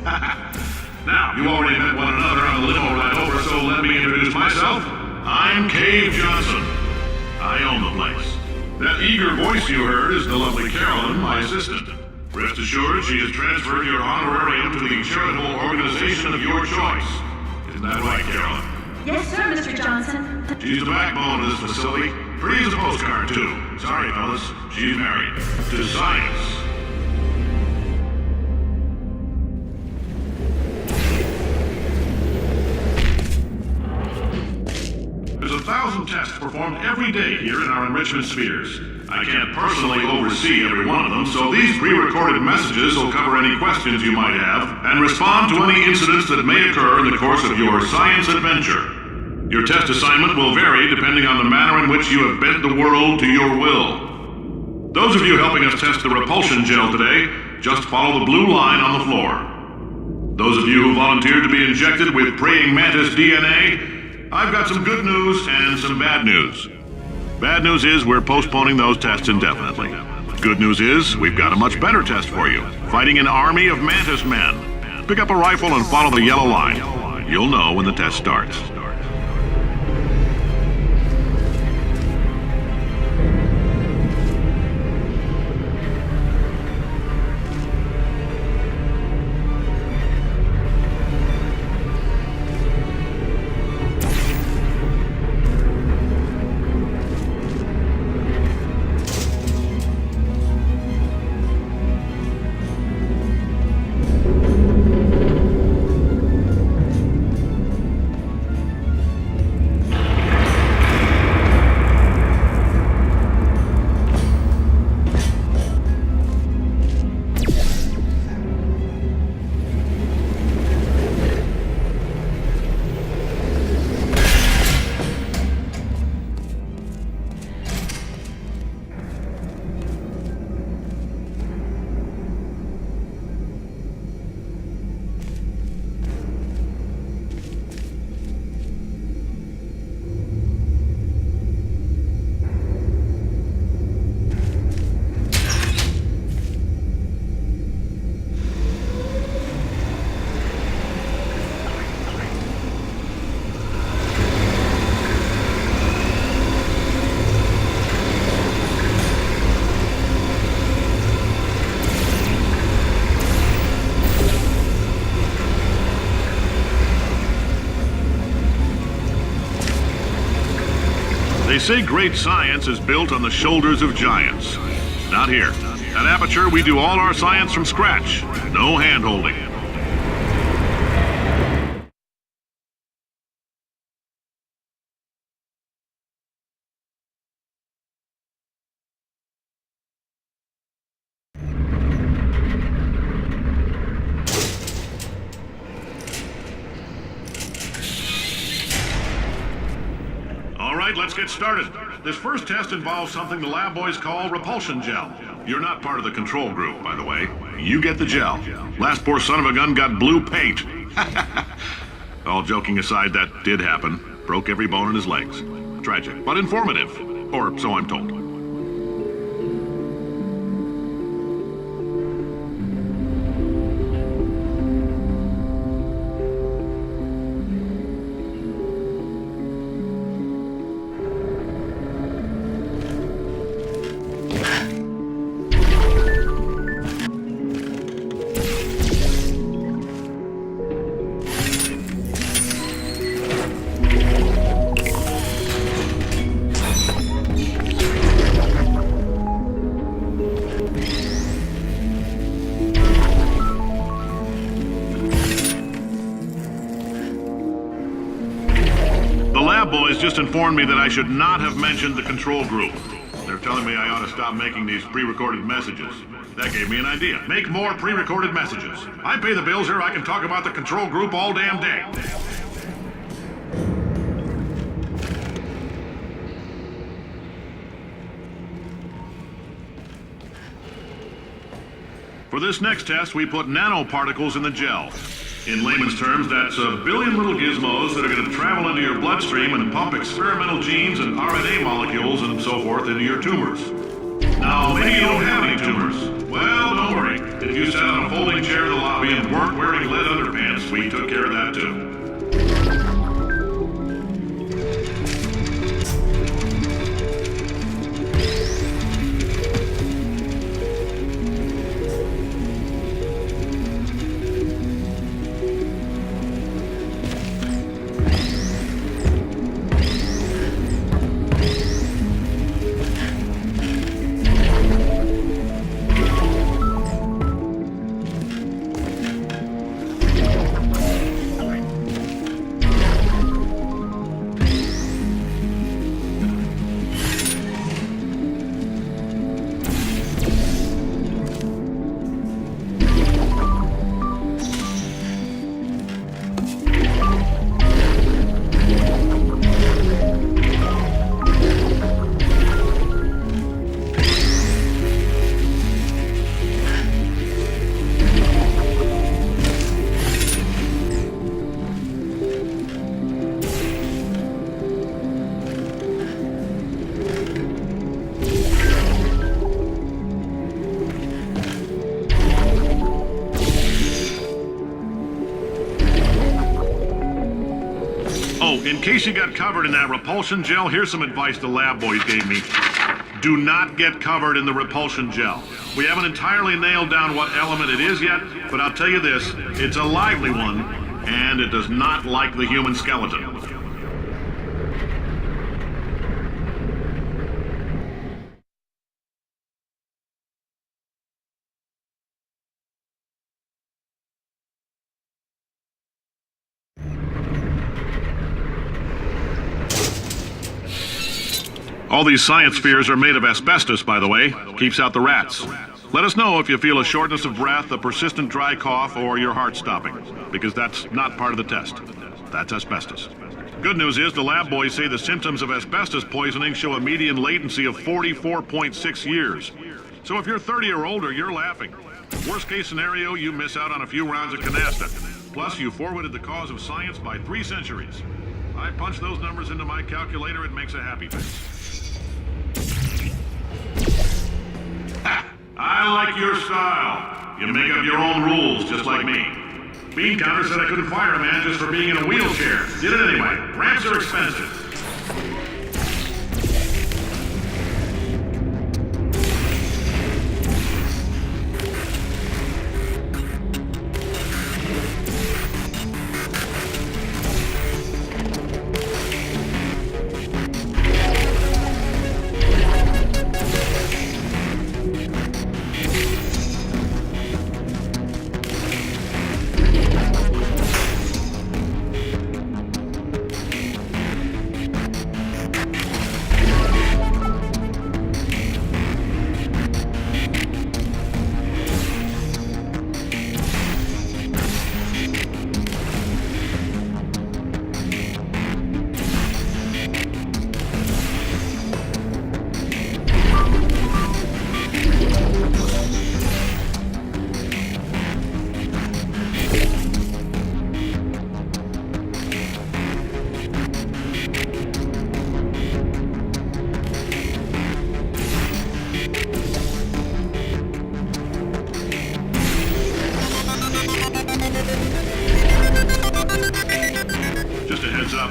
Now, you already met one another on the limo ride over, so let me introduce myself. I'm Cave Johnson. I own the place. That eager voice you heard is the lovely Carolyn, my assistant. Rest assured, she has transferred your honorarium to the charitable organization of your choice. Isn't that right, Carolyn? Yes, sir, Mr. Johnson. She's the backbone of this facility. Pretty as a postcard, too. Sorry, fellas. She's married. To science. There's 1,000 tests performed every day here in our enrichment spheres. I can't personally oversee every one of them, so these pre-recorded messages will cover any questions you might have and respond to any incidents that may occur in the course of your science adventure. Your test assignment will vary depending on the manner in which you have bent the world to your will. Those of you helping us test the Repulsion Gel today, just follow the blue line on the floor. Those of you who volunteered to be injected with praying mantis DNA, I've got some good news and some bad news. Bad news is we're postponing those tests indefinitely. Good news is we've got a much better test for you. Fighting an army of mantis men. Pick up a rifle and follow the yellow line. You'll know when the test starts. They say great science is built on the shoulders of giants. Not here. At Aperture, we do all our science from scratch. No hand-holding. Let's get started. This first test involves something the lab boys call Repulsion Gel. You're not part of the control group, by the way. You get the gel. Last poor son of a gun got blue paint. All joking aside, that did happen. Broke every bone in his legs. Tragic, but informative. Or so I'm told. Boys just informed me that I should not have mentioned the control group. They're telling me I ought to stop making these pre-recorded messages. That gave me an idea. Make more pre-recorded messages. I pay the bills here, I can talk about the control group all damn day. For this next test, we put nanoparticles in the gel. In layman's terms, that's a billion little gizmos that are going to travel into your bloodstream and pump experimental genes and RNA molecules and so forth into your tumors. Now, maybe you don't have any tumors. Well, don't worry. If you sat on a folding chair in the lobby and weren't wearing lead underpants, we took care of that too. In case you got covered in that repulsion gel, here's some advice the lab boys gave me. Do not get covered in the repulsion gel. We haven't entirely nailed down what element it is yet, but I'll tell you this, it's a lively one, and it does not like the human skeleton. All these science spheres are made of asbestos, by the way. Keeps out the rats. Let us know if you feel a shortness of breath, a persistent dry cough, or your heart stopping, because that's not part of the test. That's asbestos. Good news is the lab boys say the symptoms of asbestos poisoning show a median latency of 44.6 years. So if you're 30 or older, you're laughing. Worst case scenario, you miss out on a few rounds of canasta. Plus, you forwarded the cause of science by 3 centuries. I punch those numbers into my calculator, it makes a happy face. I like your style. You make up your own rules, just like me. Bean Counter said I couldn't fire a man just for being in a wheelchair. Did it anyway. Ramps are expensive.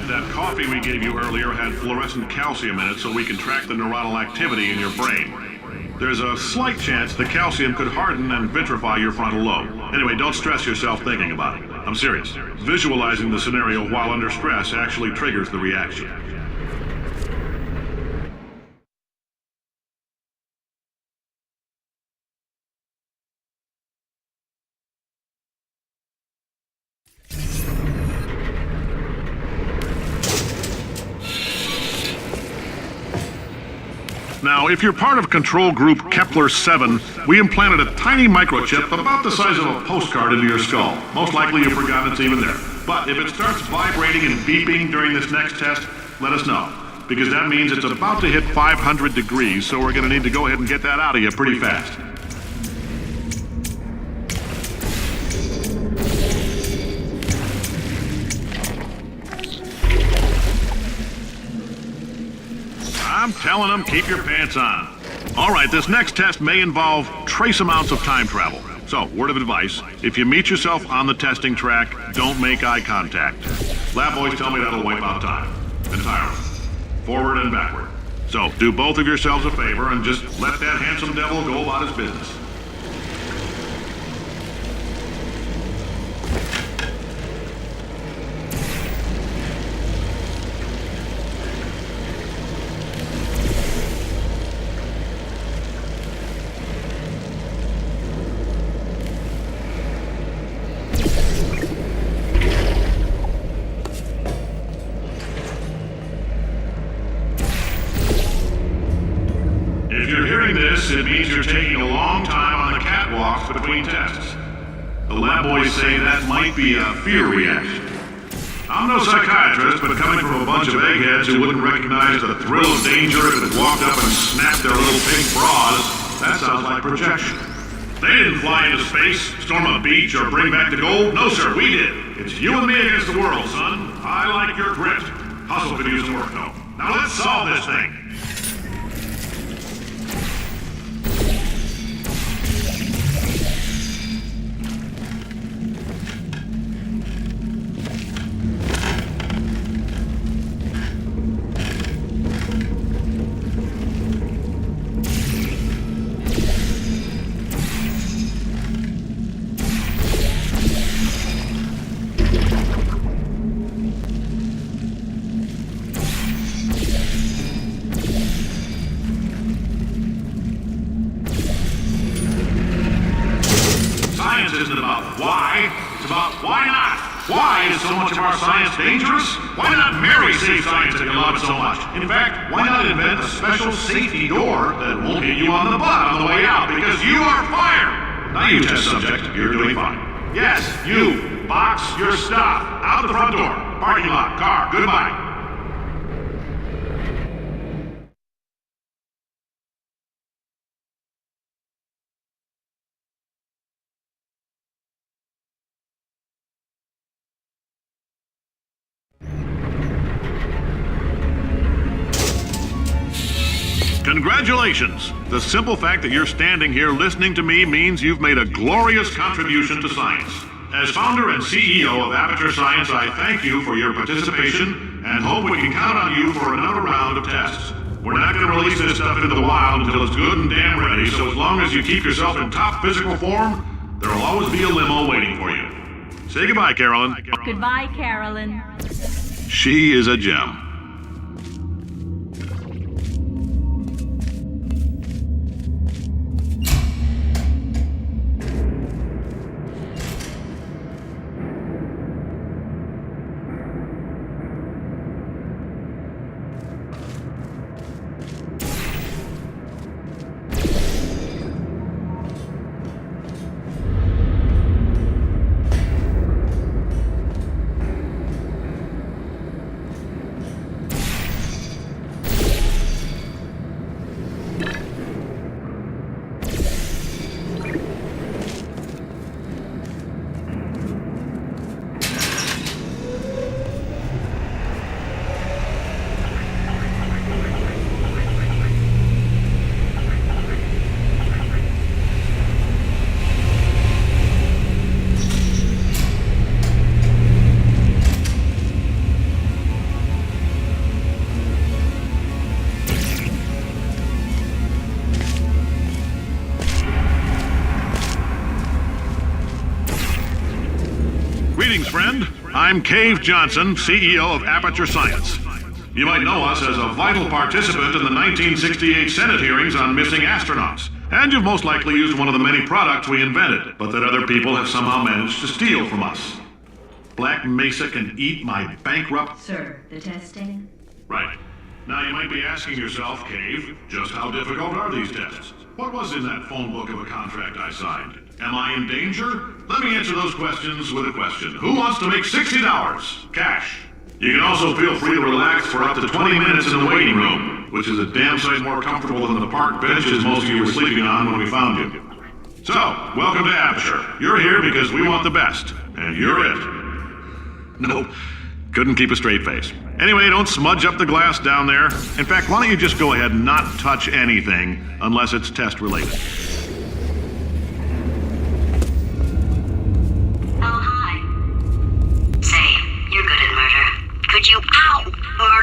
That coffee we gave you earlier had fluorescent calcium in it so we can track the neuronal activity in your brain. There's a slight chance the calcium could harden and vitrify your frontal lobe. Anyway, don't stress yourself thinking about it. I'm serious. Visualizing the scenario while under stress actually triggers the reaction. Now, if you're part of control group Kepler-7, we implanted a tiny microchip about the size of a postcard into your skull. Most likely you've forgotten it's even there. But if it starts vibrating and beeping during this next test, let us know. Because that means it's about to hit 500 degrees, so we're going to need to go ahead and get that out of you pretty fast. I'm telling them, keep your pants on. All right, this next test may involve trace amounts of time travel. So, word of advice, if you meet yourself on the testing track, don't make eye contact. Lab boys tell me that'll wipe out time. Entirely. Forward and backward. So, do both of yourselves a favor and just let that handsome devil go about his business. If you're hearing this, it means you're taking a long time on the catwalks between tests. The lab boys say that might be a fear reaction. I'm no psychiatrist, but coming from a bunch of eggheads who wouldn't recognize the thrill of danger if it walked up and snapped their little pink bras, that sounds like projection. They didn't fly into space, storm a beach, or bring back the gold. No, sir, we did. It's you and me against the world, son. I like your grit. Hustle could use some work, though. Now let's solve this thing. Isn't about why, it's about why not. Why is so much of our science dangerous? Why not marry safe science if you love it so much? In fact, why not invent a special safety door that won't hit you on the butt on the way out because you are fired? Now you test subject, you're doing fine. Yes, you, box your stuff, out the front door, parking lot, car, goodbye. Congratulations! The simple fact that you're standing here listening to me means you've made a glorious contribution to science. As founder and CEO of Aperture Science, I thank you for your participation and hope we can count on you for another round of tests. We're not going to release this stuff into the wild until it's good and damn ready, so as long as you keep yourself in top physical form, there'll always be a limo waiting for you. Say goodbye, Carolyn. Goodbye, Carolyn. She is a gem. Greetings, friend. I'm Cave Johnson, CEO of Aperture Science. You might know us as a vital participant in the 1968 Senate hearings on missing astronauts. And you've most likely used one of the many products we invented, but that other people have somehow managed to steal from us. Black Mesa can eat my bankrupt... Sir, the testing? Right. Now you might be asking yourself, Cave, just how difficult are these tests? What was in that phone book of a contract I signed? Am I in danger? Let me answer those questions with a question. Who wants to make $60? Cash. You can also feel free to relax for up to 20 minutes in the waiting room, which is a damn sight more comfortable than the park benches most of you were sleeping on when we found you. So, welcome to Aperture. You're here because we want the best, and you're it. Nope. Couldn't keep a straight face. Anyway, don't smudge up the glass down there. In fact, why don't you just go ahead and not touch anything unless it's test related.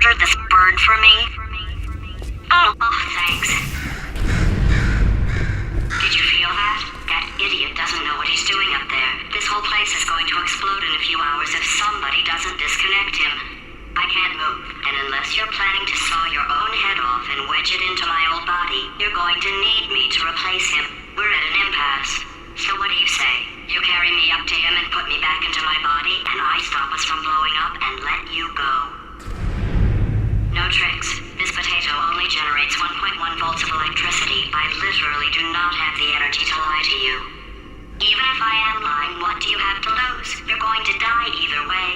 murder this bird for me? Oh, thanks. Did you feel that? That idiot doesn't know what he's doing up there. This whole place is going to explode in a few hours if somebody doesn't disconnect him. I can't move, and unless you're planning to saw your own head off and wedge it into my old body, you're going to need me to replace him. We're at an impasse. So what do you say? You carry me up to him and put me back into my body, and I stop us from blowing up and let you go. No tricks. This potato only generates 1.1 volts of electricity. I literally do not have the energy to lie to you. Even if I am lying, what do you have to lose? You're going to die either way.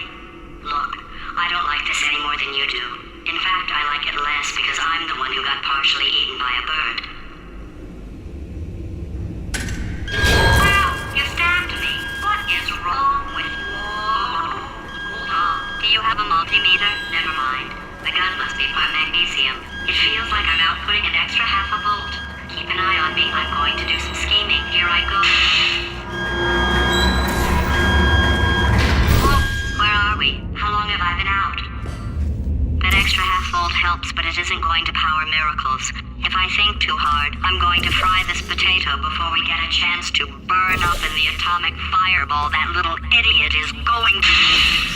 Look, I don't like this any more than you do. In fact, I like it less because I'm the one who got partially eaten by a bird. Wow, you stabbed me. What is wrong with you? Hold on. Do you have a multimeter? Never mind. The gun must be part magnesium. It feels like I'm outputting an extra half a volt. Keep an eye on me. I'm going to do some scheming. Here I go. Whoa, where are we? How long have I been out? That extra half volt helps, but it isn't going to power miracles. If I think too hard, I'm going to fry this potato before we get a chance to burn up in the atomic fireball that little idiot is going to...